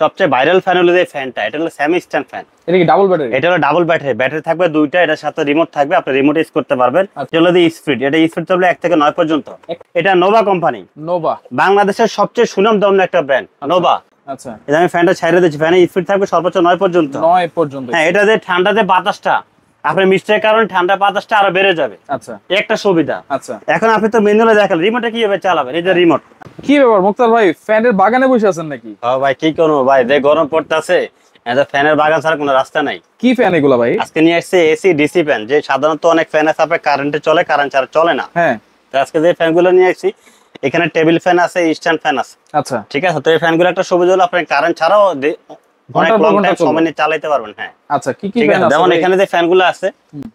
সবচেয়ে viral fan হলো যে ফ্যানটা, এটা হলো সেমি স্ট্যান্ড ফ্যান। এটা কি ডাবল ব্যাটারি? এটা হলো ডাবল ব্যাটারি, ব্যাটারি থাকবে দুইটা, এটার সাথে রিমোট থাকবে, আপনি রিমোট ইউজ করতে পারবেন। এটা হলো যে স্পিড, এটা স্পিড চলবে 1 থেকে 9 পর্যন্ত। এটা নোভা কোম্পানি, নোভা বাংলাদেশের সবচেয়ে সুনামধন্য একটা ব্র্যান্ড নোভা। আচ্ছা, এটা আমি ফ্যানটা ছাইরে দিচ্ছি, ফ্যানের স্পিড থাকবে সর্বোচ্চ 9 পর্যন্ত। 9 পর্যন্ত। হ্যাঁ, এটা যে ঠান্ডাতে বাতাসটা আপনার মিস্টের কারণে ঠান্ডা বাতাসটা আরো বেড়ে যাবে। আচ্ছা, একটা সুবিধা। আচ্ছা, এখন আপনি তো ম্যানুয়ালে দেখালেন, রিমোটে কিভাবে চালাবেন? এই যে রিমোট। কি ব্যাপার মুক্তার ভাই, ফ্যানের বাগানে বসে আছেন নাকি? ও ভাই কি করবো ভাই, যে গরম পড়তেছে, এটা ফ্যানের বাগান ছাড়া কোনো রাস্তা নাই। কি ফ্যান এগুলা ভাই? আজকে নিয়ে আসছে এসি ডিসি ফ্যান, যে সাধারণত অনেক ফ্যান আছে আপনার কারেন্টে চলে, কারেন্ট ছাড়া চলে না। হ্যাঁ, তো আজকে যে ফ্যানগুলো নিয়ে আসছি, এখানে টেবিল ফ্যান আছে, স্ট্যান্ড ফ্যান আছে। আচ্ছা, ঠিক আছে। তো এই ফ্যানগুলো একটা সুবিধা হলো আপনি কারেন্ট ছাড়াও অনেক লং টাইম সময় নিয়ে চালাতে পারবেন। হ্যাঁ, আচ্ছা, কি কি ঠিক ফ্যান আছে। আছে? যেমন এখানে যে ফ্যানগুলো আছে,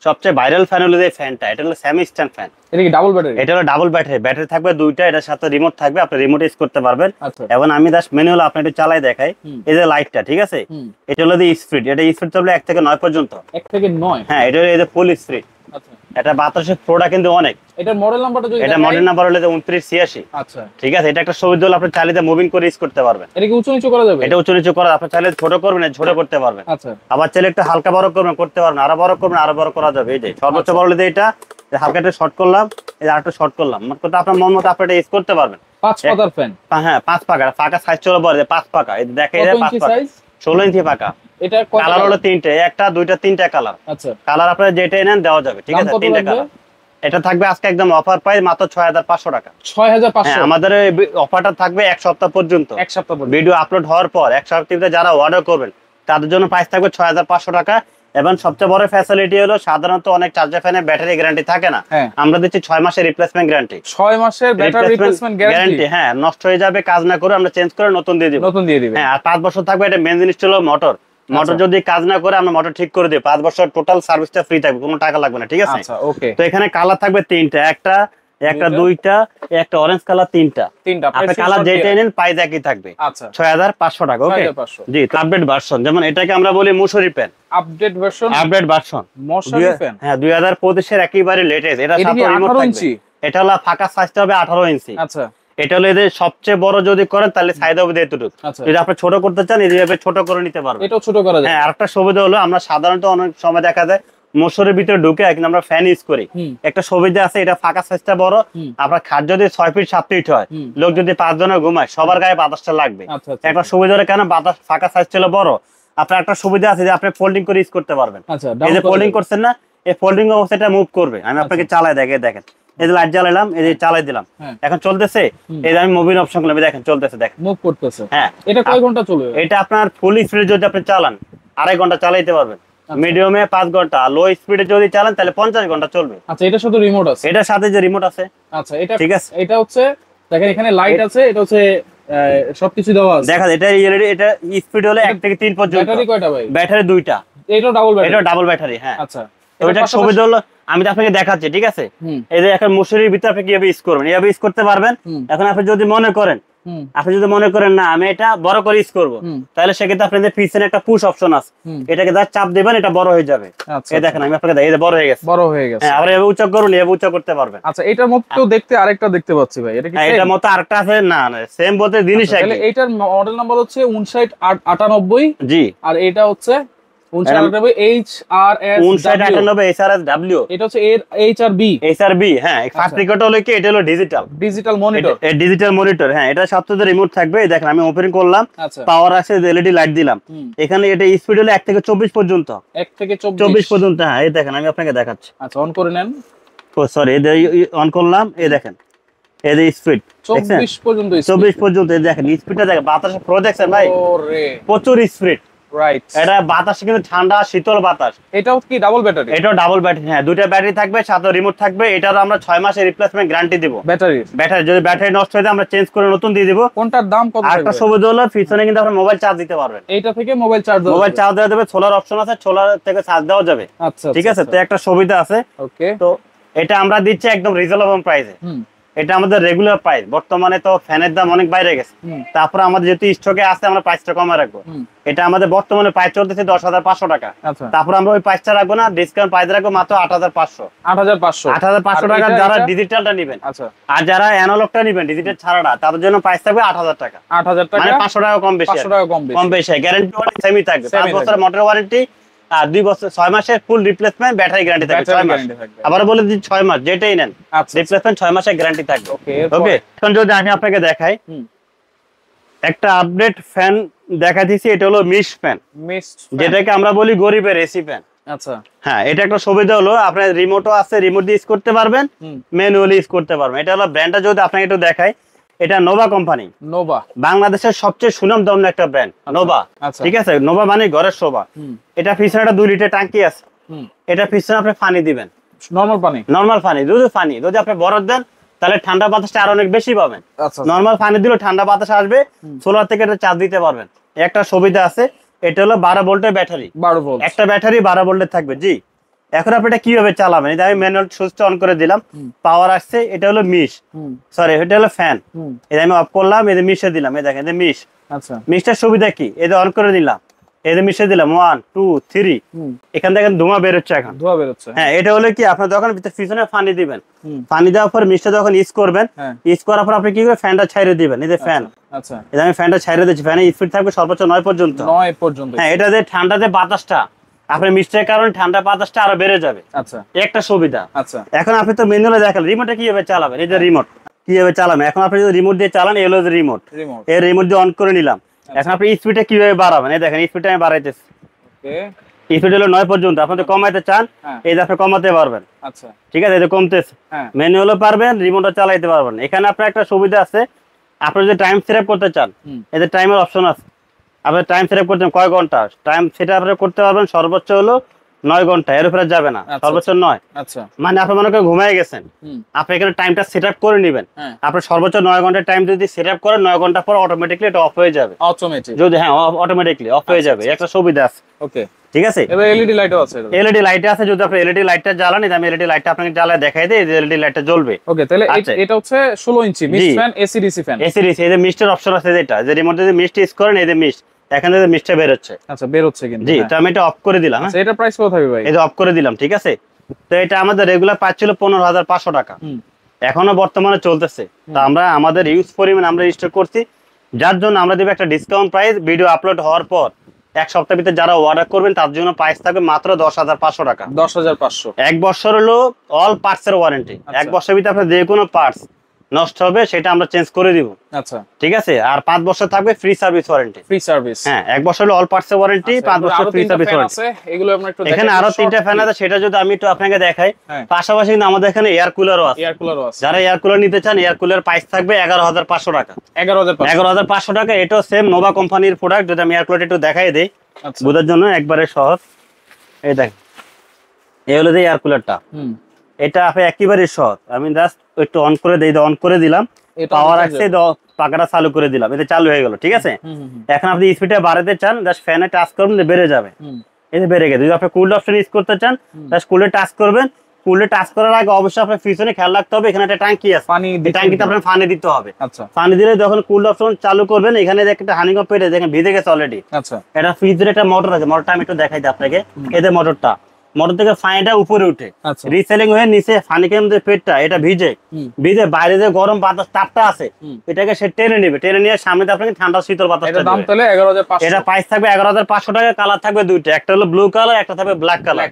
সবচেয়ে ভাইরাল ফ্যান হলো যে ফ্যানটা, এটা হলো সেমি স্ট্যান্ড ফ্যান। এটা কি ডাবল ব্যাটারি? এটা হলো ডাবল ব্যাটারি, ব্যাটারি থাকবে দুইটা, এটার সাথে রিমোট থাকবে, আপনি রিমোট ইউজ করতে পারবেন। আচ্ছা, এবং আমি জাস্ট ম্যানুয়াল আপনি একটু চালাই দেখাই। এই যে লাইটটা, ঠিক আছে, এটা হলো যে স্পিড, এটা স্পিড চলবে 1 থেকে 9 পর্যন্ত। 1 থেকে 9? হ্যাঁ, এটা হলো এই যে ফুল স্পিড। আচ্ছা, এটা বাতাসের ফ্লোটা কিন্তু অনেক। এটার মডেল নাম্বারটা যদি এটা মডেল নাম্বার হলো যে 2986। আচ্ছা, ঠিক আছে। এটা একটা সুবিধা হলো আপনি চাইলে মুভিং করে ইউজ করতে পারবেন। এটা কি উঁচু নিচু করা যাবে? এটা উঁচু নিচু করা, আপনি চাইলে ছোট করবেন, ছোট করতে পারবেন। আচ্ছা, আবার চাইলে একটু হালকা বড় করবেন, করতে পারবেন, আরো বড় করবেন, আরো বড় করা যাবে। এই যে সর্বোচ্চ বড় হলে এটা হালকা একটা শর্ট করলাম, এই আরেকটা শর্ট করলাম, মানে আপনার মন মতো আপনি এটা ইউজ করতে পারবেন। 5 পাতার ফ্যান? হ্যাঁ, 5 পাকা। পাকা সাইজ চলে বড়, 5 পাকা। এই দেখে এটা 5 পাকা, 16 ইঞ্চি পাকা। এটা কালার হলো 3টে, একটা দুইটা তিনটা কালার। আচ্ছা, কালার আপনারা যেটাই নেন দেওয়া যাবে। ঠিক আছে, 3টে কালার। এটা থাকবে আজকে একদম অফার প্রাইস মাত্র 6500 টাকা। 6500? হ্যাঁ, আমাদের এই অফারটা থাকবে 1 সপ্তাহ পর্যন্ত। 1 সপ্তাহ পর্যন্ত। ভিডিও আপলোড হওয়ার পর 1 সপ্তাহে যারা অর্ডার করবেন তাদের জন্য প্রাইস থাকবে 6500 টাকা। এবং সবচেয়ে বড় ফ্যাসিলিটি হলো সাধারণত অনেক চার্জার ফ্যানের ব্যাটারি গ্যারান্টি থাকে না, আমরা দিচ্ছি 6 মাসের রিপ্লেসমেন্ট গ্যারান্টি। 6 মাসের ব্যাটারি রিপ্লেসমেন্ট গ্যারান্টি? হ্যাঁ, নষ্ট হয়ে যাবে, কাজ না করে আমরা চেঞ্জ করে নতুন দিয়ে দিব। নতুন দিয়ে দিবেন? হ্যাঁ, আর 5 বছর থাকবে এটা মেইন জিনিস হলো মোটর। মোটর যদি কাজ না করে আমরা মোটর ঠিক করে দিই, 5 বছর টোটাল সার্ভিসটা ফ্রি থাকবে, কোনো টাকা লাগবে না। ঠিক আছে। আচ্ছা, ওকে। তো এখানে কালার থাকবে 3টা, একটা দুইটা, একটা অরেঞ্জ কালার, 3টা। আপনি কালার যেটা নেন প্রাইস একই থাকবে। আচ্ছা, 6500 টাকা। ওকে জি। আপডেট ভার্সন, যেমন এটাকে আমরা বলি মশারি fan. Update version? Update version মশারি ফ্যান। হ্যাঁ, 2025 এর একেবারে লেটেস্ট। এটা সাথে রিমোট থাকবে। এটা হলো ফাঁকা সাইজটা হবে 18 ইঞ্চি। আচ্ছা, এটা হলো এদের সবচেয়ে বড় যদি করেন তাহলে সাইজ হবে এতটুকু। যদি আপনি ছোট করতে চান এইভাবে ছোট করে নিতে পারবেন। এটাও ছোট করা যায়। হ্যাঁ, আরেকটা সুবিধা হলো আমরা সাধারণত অনেক সময় দেখা যায় মশারির ভিতরে ঢুকে কিন্তু আমরা ফ্যান ইউজ করি। একটা সুবিধা আছে, এটা ফাঁকা সাইজটা বড়, আপনার খাট যদি 6 ফিট 7 ফিট হয়, লোক যদি 5 জনে ঘুমায়, সবার গায়ে বাতাসটা লাগবে। একটা সুবিধা হলো কেন বাতাস ফাঁকা সাইজ ছিল বড়, আপনার একটা সুবিধা আছে যে আপনি ফোল্ডিং করে ইউজ করতে পারবেন। এই যে ফোল্ডিং করছেন না, এই ফোল্ডিং অবস্থাটা মুভ করবে। আমি আপনাকে চালাই দেখেন, এই যে লাইট জ্বালাইলাম, এই যে চালাই দিলাম, এখন চলতেছে। এই যে আমি মুভিং অপশন করলাম, দেখেন চলতেছে, দেখেন মুভ করতেছে। হ্যাঁ। এটা কয় ঘন্টা চলবে? এটা আপনার ফুল স্পিডে যদি আপনি চালান 2.5 ঘন্টা চালাইতে পারবেন, মিডিয়ামে 5 ঘন্টা, লো স্পিডে যদি চালান তাহলে 50 ঘন্টা চলবে। আচ্ছা, এটার সাথে রিমোট আছে? এটার সাথে যে রিমোট আছে। আচ্ছা, এটা ঠিক আছে। এটা হচ্ছে দেখেন এখানে লাইট আছে, এটা হচ্ছে সবকিছু দেওয়া আছে। দেখা এটা এটা স্পিড হলো 1 থেকে 3 পর্যন্ত। ব্যাটারি কয়টা ভাই? ব্যাটারি 2টা। এটাও ডাবল ব্যাটারি? এটাও ডাবল ব্যাটারি। হ্যাঁ। আচ্ছা, ওইটা সুবিধা হলো আমি আপনাকে দেখাচ্ছি। ঠিক আছে। এই যে এখন মশারির ভিতরে আপনি কিভাবে ইউজ করবেন, এইভাবে ইউজ করতে পারবেন। এখন আপনি যদি মনে করেন না আমি এটা বড় করে ইউজ করবো, তাহলে সেক্ষেত্রে আপনাদের পিছনে একটা পুশ অপশন আছে, এটাকে যা চাপ দিবেন এটা বড় হয়ে যাবে। এই দেখেন আমি আপনাকে দেখাই, বড় হয়ে গেছে। হ্যাঁ, আবার এভাবে উঁচা করুন, এভাবে উঁচা করতে পারবেন। আচ্ছা, এটার মতো দেখতে আরেকটা দেখতে পাচ্ছি ভাই, এটা কি এটার মতো আরেকটা আছে? না, সেম বলতে জিনিস একই। তাহলে এটার মডেল নাম্বার হচ্ছে 5998। জি। আর এটা হচ্ছে 5998HRSW। এটা হচ্ছে HRB। হ্যাঁ, ফার্স্ট রিকর্ড হলো কি, এটা হলো ডিজিটাল মনিটর। Digital monitor. হ্যাঁ, এটা সবচেয়ে রিমোট থাকবে। দেখেন আমি ওপেন করলাম, পাওয়ার আছে, এলইডি লাইট দিলাম। এখানে এটা স্পিড হলো 1 থেকে 24 পর্যন্ত। 1 থেকে 24 পর্যন্ত। হ্যাঁ, এই দেখেন আমি আপনাকে দেখাচ্ছি। আচ্ছা, অন করে নেন। সরি, অন করলাম, এই দেখেন এই যে স্পিড 24 পর্যন্ত। 24 পর্যন্ত। এই দেখেন স্পিডটা দেখেন, বাতাসে ফ্লো দেখছেন ভাই, প্রচুর স্পিড। রাইট। এটা বাতাস কিন্তু ঠান্ডা শীতল বাতাস। এটাও কি ডাবল ব্যাটারি? এটাও ডাবল ব্যাটারি। হ্যাঁ, দুইটা ব্যাটারি থাকবে, সাথে রিমোট থাকবে। এটার আমরা 6 মাসের রিপ্লেসমেন্ট গ্যারান্টি দেব। ব্যাটারি যদি ব্যাটারি নষ্ট হয়ে যায় আমরা চেঞ্জ করে নতুন দিয়ে দেব। কোনটার দাম কত? আরেকটা সুবিধা হলো পিছনে কিন্তু আপনি মোবাইল চার্জ দিতে পারবেন। এইটা থেকে মোবাইল চার্জ দেওয়া যাবে, সোলার অপশন আছে, সোলার থেকে চার্জ দেওয়া যাবে। আচ্ছা, ঠিক আছে। তো একটা সুবিধা আছে। ওকে। তো এটা আমরা দিচ্ছি একদম রিজনেবল প্রাইসে। এটা আমাদের রেগুলার প্রাইস। বর্তমানে তো ফ্যানের দাম অনেক বাইরে গেছে, তারপরে আমাদের যেহেতু স্টকে আছে আমরা প্রাইসটা কমে রাখবো। এটা আমাদের বর্তমানে প্রাইস চলতেছে 10,500 টাকা। তারপর আমরা ওই প্রাইসটা রাখবো না, ডিসকাউন্ট প্রাইস রাখবো মাত্র 8,500 8,500 টাকা যারা ডিজিটালটা নেবেন। আর যারা অ্যানালগটা নেবেন ডিজিটাল ছাড়াটা, তাদের জন্য প্রাইস থাকবে 8,000 টাকা। 8,000 টাকা মানে 500 টাকা কম বেশি, 500 টাকা কম বেশি। গ্যারান্টি ওয়ারেন্টি সেমই থাকবে, 5 বছরের মোটর ওয়ারেন্টি আর 2 বছর 6 মাসের ফুল রিপ্লেসমেন্ট ব্যাটারি গ্যারান্টি থাকবে 6 মাস। আবার বলে দিই 6 মাস যেটাই নেন রিপ্লেসমেন্ট 6 মাসের গ্যারান্টি থাকবে। ওকে, এখন যদি আমি আপনাকে দেখাই একটা আপডেট ফ্যান দেখা দিছি, এটা হলো মিস্ট ফ্যান, যেটাকে আমরা বলি গরিবের এসি ফ্যান। আচ্ছা হ্যাঁ, এটা একটা সুবিধা হলো আপনার রিমোটও আছে, রিমোট দিয়ে ইউজ করতে পারবেন, ম্যানুয়ালি ইউজ করতে পারবেন। এটা হলো ব্র্যান্ডটা যদি আপনাকে একটু দেখাই, এটা নোভা কোম্পানি। নোভা বাংলাদেশের সবচেয়ে সুনামধন্য একটা ব্র্যান্ড নোভা। ঠিক আছে, নোভা মানে ঘরের শোভা। এটা পিছনে একটা 2 লিটার ট্যাঙ্কি আছে, এটা পিছনে আপনি পানি দিবেন, নরমাল পানি, নরমাল পানি। যদি আপনি বরফ দেন তাহলে ঠান্ডা বাতাসটা আরো অনেক বেশি পাবেন। নরমাল পানি দিলে ঠান্ডা বাতাস আসবে, সোলার থেকে এটা চার্জ দিতে পারবেন। একটা সুবিধা আছে, এটা হলো 12 ভোল্টের ব্যাটারি, 12 ভোল্ট একটা ব্যাটারি 12 ভোল্টের থাকবে। জি, এখন আপনি এটা কিভাবে চালাবেন, এটা আমি ম্যানুয়াল সুইচটা অন করে দিলাম, পাওয়ার আসছে। এটা হলো এটা হলো ফ্যান, এটা আমি অফ করলাম, এই যে মিশে দিলাম, এই দেখেন মিশ। আচ্ছা, মিশটার সুবিধা কি, এই যে অন করে দিলাম, এই যে মিশে দিলাম 1 2 3, এখান থেকে ধোঁয়া বের হচ্ছে, এখন ধোঁয়া বের হচ্ছে। হ্যাঁ, এটা হলো কি আপনার যখন পিছনে পানি দিবেন, পানি দেওয়ার পর মিশটা যখন ইউজ করবেন, ইউজ করার পর আপনি কি করে ফ্যানটা ছাইরে দিবেন। এই যে ফ্যান, আচ্ছা, এটা আমি ফ্যানটা ছাইরে দিচ্ছি, ফ্যানের স্পিড থাকবে সর্বোচ্চ 9 পর্যন্ত। হ্যাঁ, এটা যে ঠান্ডা যে বাতাসটা আপনার মিস্টের কারণে ঠান্ডা বাতাসটা আরো বেড়ে যাবে। আচ্ছা, একটা সুবিধা। আচ্ছা, এখন আপনি তো ম্যানুয়ালে দেখালেন, রিমোটটা কিভাবে চালাবেন, এই যে রিমোট কিভাবে চালাবেন। এখন আপনি যদি রিমোট দিয়ে চালান, এলো যে রিমোট, এই রিমোট দিয়ে অন করে নিলাম। এখন আপনি স্পিডটা কিভাবে বাড়াবেন, এই দেখেন স্পিডটা আমি বাড়াইতেছি। স্পিড হলো 9 পর্যন্ত, আপনি যদি কমাইতে চান এই যে আপনি কমাতে পারবেন। আচ্ছা, ঠিক আছে, এই যে কমতেছে, ম্যানুয়ালও পারবেন, রিমোটও চালাইতে পারবেন। এখানে আপনার একটা সুবিধা আছে, আপনি যদি টাইম সেভ করতে চান, এই যে টাইমের অপশন আছে, আপনি টাইম সেভ করতে কয় ঘন্টা টাইম সেটা আপনি করতে পারবেন। সর্বোচ্চ হলো 9 ঘন্টা, এর উপরে যাবে না, সর্বোচ্চ 9। আচ্ছা, মানে আপনি মনে করেন ঘুমিয়ে গেছেন, আপনি এখানে টাইমটা সেট আপ করে নেবেন। আপনি সর্বোচ্চ 9 ঘন্টা টাইম যদি সেট আপ করেন, 9 ঘন্টা পর অটোমেটিক্যালি এটা অফ হয়ে যাবে। যদি হ্যাঁ, অটোমেটিক্যালি অফ হয়ে যাবে, একটা সুবিধা আছে। ওকে, ঠিক আছে। এবার এলইডি লাইটও আছে, এলইডি লাইট আছে। যদি আপনি এলইডি লাইটটা জ্বালান, আমি এলইডি লাইটটা আপনাকে জ্বালায় দেখাই দেই, এই এলইডি লাইটটা জ্বলবে। ওকে, তাহলে এটা হচ্ছে 16 inch mist fan, AC DC fan. AC DC, এই যে মিস্টের অপশন আছে, যেটা যে রিমোট দিয়ে মিস্ট ইউজ করেন, এই যে মিস্ট এখান থেকে মিস্টটা বের হচ্ছে। আচ্ছা, বের হচ্ছে কিন্তু। জি, তো আমি এটা অফ করে দিলাম। আচ্ছা, এটা প্রাইস কত হবে ভাই? এটা অফ করে দিলাম, ঠিক আছে। তো এটা আমাদের রেগুলার প্রাইস ছিল 15,500 টাকা, এখনো বর্তমানে চলতেছে। তো আমরা আমাদের ইউজ পরিমাণ আমরা স্টক করছি, যার জন্য আমরা দেব একটা ডিসকাউন্ট প্রাইস। ভিডিও আপলোড হওয়ার পর 1 সপ্তাহের ভিতরে যারা অর্ডার করবেন তার জন্য প্রাইস থাকবে মাত্র 10,500 টাকা। 10,500, 1 বছর হলো অল পার্টসের ওয়ারেন্টি। 1 বছরের ভিতরে আপনার যে কোনো পার্টস নষ্ট হবে সেটা আমরা চেঞ্জ করে দিব। আচ্ছা, ঠিক আছে। আর 5 বছর থাকবে free service warranty. Free service, হ্যাঁ, 1 বছর হলো অল পার্টসের ওয়ারেন্টি, 5 বছর ফ্রি সার্ভিস ওয়ারেন্টি। এগুলো আমরা একটু এখানে আরো 3টা ফ্যান আছে, সেটা যদি আমি একটু আপনাকে দেখাই। পাশাপাশি কিন্তু আমাদের এখানে এয়ার কুলারও আছে। যারা এয়ার কুলার নিতে চান, এয়ার কুলার প্রাইস থাকবে 11,500 টাকা। 11,500 টাকা। এটাও সেম নোভা কোম্পানির প্রোডাক্ট। যদি আমি এয়ার কুলারটা একটু দেখাই দেই বোঝার জন্য, একবারে সহজ। এই দেখেন, এই হলো যে এয়ার কুলারটা, এটা আপনি একেবারে সহজ। আমি জাস্ট একটু অন করে দেই, অন করে দিলাম, পাওয়ার আসছে, পাখাটা চালু করে দিলাম, এটা চালু হয়ে গেল, ঠিক আছে। এখন আপনি স্পিডটা বাড়াতে চান, জাস্ট ফ্যানে টাচ করবেন, বেড়ে যাবে, এই যে বেড়ে গেছে। যদি আপনি কুল অপশন ইউজ করতে চান, জাস্ট কুলে টাচ করবেন। কুলে টাচ করার আগে অবশ্যই আপনার পিছনে খেয়াল রাখতে হবে, এখানে একটা ট্যাঙ্কি আছে, ট্যাঙ্কিতে আপনার পানি দিতে হবে। আচ্ছা, পানি দিলে যখন কুল অপশন চালু করবেন, এখানে একটা হানিকম পেটে দেখেন ভিজে গেছে অলরেডি। আচ্ছা, এটা ফ্রিজের একটা মোটর আছে, মোটরটা আমি একটু দেখাই দিই আপনাকে। এদের মোটরটা, মোটর থেকে পানিটা উপরে উঠে রিসেলিং হয়ে নিচে হানিকম যে পেটটা, এটা ভিজে বাইরে যে গরম বাতাস তাপটা আছে, এটাকে সে টেনে নেবে, টেনে নিয়ে সামনে আপনাকে ঠান্ডা শীতল বাতাস। এটা দাম তাহলে 11,500। এটা প্রাইস থাকবে 11,500 টাকা। কালার থাকবে 2টা, একটা হলো ব্লু কালার, একটা থাকবে ব্ল্যাক কালার।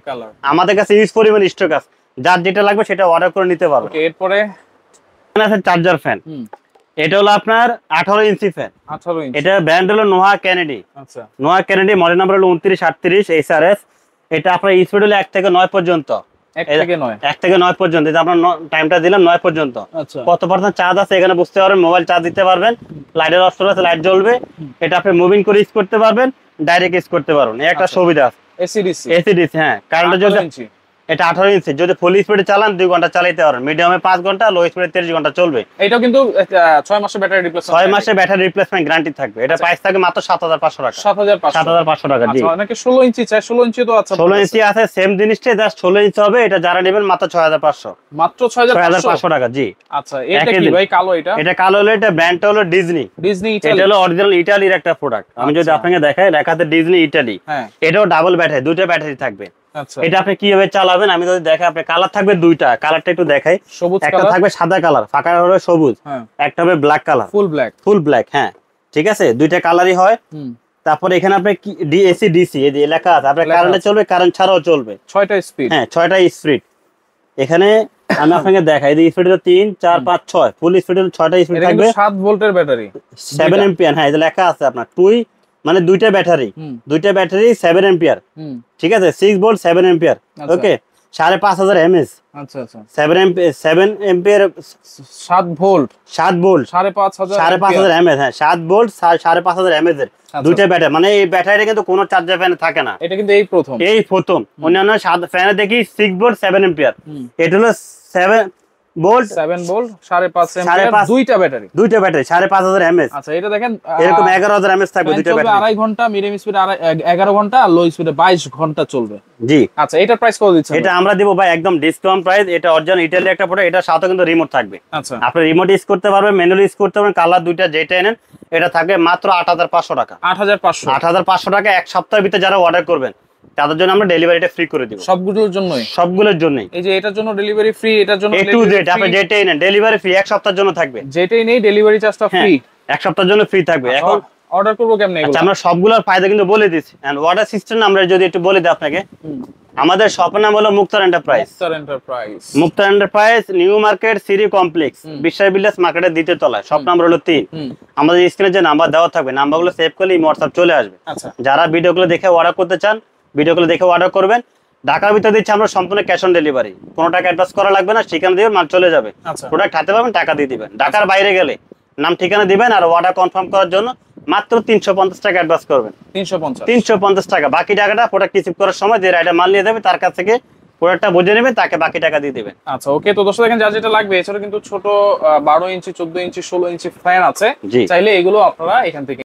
আমাদের কাছে ইউজ পরিমাণ স্টক আছে, যার যেটা লাগবে সেটা অর্ডার করে নিতে পারবে। এরপরে আছে চার্জার ফ্যান। এটা হলো আপনার 18 ইঞ্চি ফ্যান। 18 ইঞ্চি। এটা ব্র্যান্ড হলো নোহা কেনেডি। আচ্ছা, নোহা কেনেডি, মডেল নাম্বার হলো 2938 এসআরএস। এটা আপনার স্পিড হলো 1 থেকে 9 পর্যন্ত। 1 থেকে 9 পর্যন্ত। এটা আপনার টাইমটা দিলাম 9 পর্যন্ত। কত পার্সেন্ট চার্জ আছে এখানে বুঝতে পারবেন, মোবাইল চার্জ দিতে পারবেন, লাইটের অপশন আছে, লাইট জ্বলবে। এটা আপনি মুভিং করে ইউজ করতে পারবেন, ডাইরেক্ট ইউজ করতে পারবেন, এই একটা সুবিধা আছে। এসি ডিসি, হ্যাঁ। কারেন্ট যদি এটা 18 ইঞ্চি, যদি ফুল স্পিডে চালান 2 ঘন্টা চালাতে পারেন, মিডিয়ামে 5 ঘন্টা, লো স্পিডে 30 ঘন্টা চলবে। এটাও কিন্তু 6 মাসের ব্যাটারি রিপ্লেসমেন্ট, 6 মাসের ব্যাটারি রিপ্লেসমেন্ট গ্যারান্টি থাকবে। এটা প্রাইস থাকে মাত্র 7500 টাকা। 7500 টাকা। জি, আচ্ছা, অনেকে 16 ইঞ্চি চাই, 16 ইঞ্চি তো আছে, 16 ইঞ্চি আছে, সেম জিনিসটাই, জাস্ট 16 ইঞ্চি হবে। এটা যারা নেবেন মাত্র 6500, মাত্র 6500 টাকা। জি। আচ্ছা, এটা কি ভাই কালো? এটা কালো হলো, এটা ব্র্যান্ডটা হলো ডিজনি। এটা হলো অরিজিনাল ইতালির একটা প্রোডাক্ট। আমি যদি আপনাকে দেখাই, লেখাতে ডিজনি ইতালি। এটাও ডাবল ব্যাটারি, দুটো ব্যাটারি থাকবে। আচ্ছা, এটা আপনি কিভাবে চালাবেন আমি যদি দেখাই, আপনি কালার থাকবে দুইটা, কালারটা একটু দেখাই। একটা থাকবে সাদা কালার, ফাঁকা হলো সবুজ, একটা হবে ব্ল্যাক কালার, ফুল ব্ল্যাক। হ্যাঁ, ঠিক আছে, দুইটা কালারই হয়। তারপরে এখানে আপনি এসি ডিসি এই যে লেখা আছে, আপনার কারেন্টে চলবে, কারেন্ট ছাড়াও চলবে, 6টা স্পিড। হ্যাঁ, 6টা স্পিড। এখানে আমি আপনাকে দেখাই, এই স্পিড হলো 3 4 5 6, ফুল স্পিড হলো 6টা স্পিড থাকবে। 7 ভোল্টের ব্যাটারি, 7 এম্পিয়ার। হ্যাঁ, এই যে লেখা আছে আপনার মানে দুইটা ব্যাটারি 7 এম্পিয়ার। ঠিক আছে, 6 ভোল্ট 7 এম্পিয়ার। ওকে, 5500 এমএস। আচ্ছা আচ্ছা, 7 এম্পিয়ার, 7 ভোল্ট 5500 এমএস। হ্যাঁ, 7 ভোল্ট 5500 এমএস এর দুইটা ব্যাটারি। মানে এই ব্যাটারিটা কিন্তু কোনো চার্জার ফ্যানে থাকে না, এটা কিন্তু এই প্রথম। অন্যান্য ফ্যানে দেখি 6 ভোল্ট 7 এম্পিয়ার, এটা হলো 7 ভোল্ট 5.5 এম্পিয়ার, দুইটা ব্যাটারি 5500 এমএস। আচ্ছা, এটা দেখেন এরকম 11000 এমএস থাকবে দুইটা ব্যাটারি। 2.5 ঘন্টা, মিডিয়াম স্পিডে 11 ঘন্টা, আর লো স্পিডে 22 ঘন্টা চলবে। জি। আচ্ছা, এটার প্রাইস কত দিচ্ছেন? এটা আমরা দিব ভাই একদম ডিসকাউন্ট প্রাইস। এটা অরিজিনাল ইতালি একটা প্রোডাক্ট, এটা সাথে কিন্তু রিমোট থাকবে। আচ্ছা, আপনি রিমোট ইউজ করতে পারবেন, ম্যানুয়াল ইউজ করতে পারবেন, কালার দুইটা যেটা নেন। এটা থাকবে মাত্র 8500 টাকা। 8500 টাকা। এক সপ্তাহের ভিতরে যারা অর্ডার করবেন তাদের জন্য আমরা ডেলিভারিটা ফ্রি করে দিব। সবগুলোর জন্যই। এই যে এটার জন্য ডেলিভারি ফ্রি, এটার জন্য A to Z আপনি যেটাই নেন ডেলিভারি ফ্রি, এক সপ্তাহের জন্য থাকবে। যেটাই নেই ডেলিভারি চার্জটা ফ্রি, এক সপ্তাহের জন্য ফ্রি থাকবে। এখন অর্ডার করব কেমনে এগুলো? আচ্ছা, আমরা সবগুলোর ফায়দা কিন্তু বলে দিচ্ছি। এন্ড অর্ডার সিস্টেম আমরা যদি একটু বলে দিই আপনাকে, আমাদের শপের নাম হলো মুক্তার এন্টারপ্রাইজ। মুক্তার এন্টারপ্রাইজ, নিউ মার্কেট, সিরি কমপ্লেক্স, বিশ্বাস বিল্ডার্স মার্কেটের দ্বিতীয় তলায়। শপ নাম্বার হলো 3। আমাদের স্ক্রিনে যে নাম্বার দেওয়া থাকবে, নাম্বারগুলো সেভ করলে হোয়াটসঅ্যাপ চলে আসবে। যারা ভিডিওগুলো দেখে অর্ডার করতে চান, ভিডিওগুলো দেখে অর্ডার করবেন। ঢাকার ভিতরে দিচ্ছি আমরা সম্পূর্ণ ক্যাশ অন ডেলিভারি, কোনো টাকা অ্যাডভান্স করা লাগবে না। ঠিকানা দিবেন, মাল চলে যাবে, প্রোডাক্ট হাতে পাবেন, টাকা দিয়ে দিবেন। ঢাকার বাইরে গেলে নাম ঠিকানা দিবেন, আর অর্ডার কনফার্ম করার জন্য মাত্র 350 টাকা অ্যাডভান্স করবেন। 350 টাকা। বাকি টাকাটা প্রোডাক্ট রিসিভ করার সময় যে রাইডার মাল নিয়ে যাবে তার কাছ থেকে প্রোডাক্টটা বুঝে নেবেন, তাকে বাকি টাকা দিয়ে দিবেন। আচ্ছা, ওকে। তো দর্শক দেখেন, যা যেটা লাগবে, এছাড়া কিন্তু ছোট 12 ইঞ্চি, 14 ইঞ্চি, 16 ইঞ্চি ফ্যান আছে, চাইলে এগুলো আপনারা এখান থেকে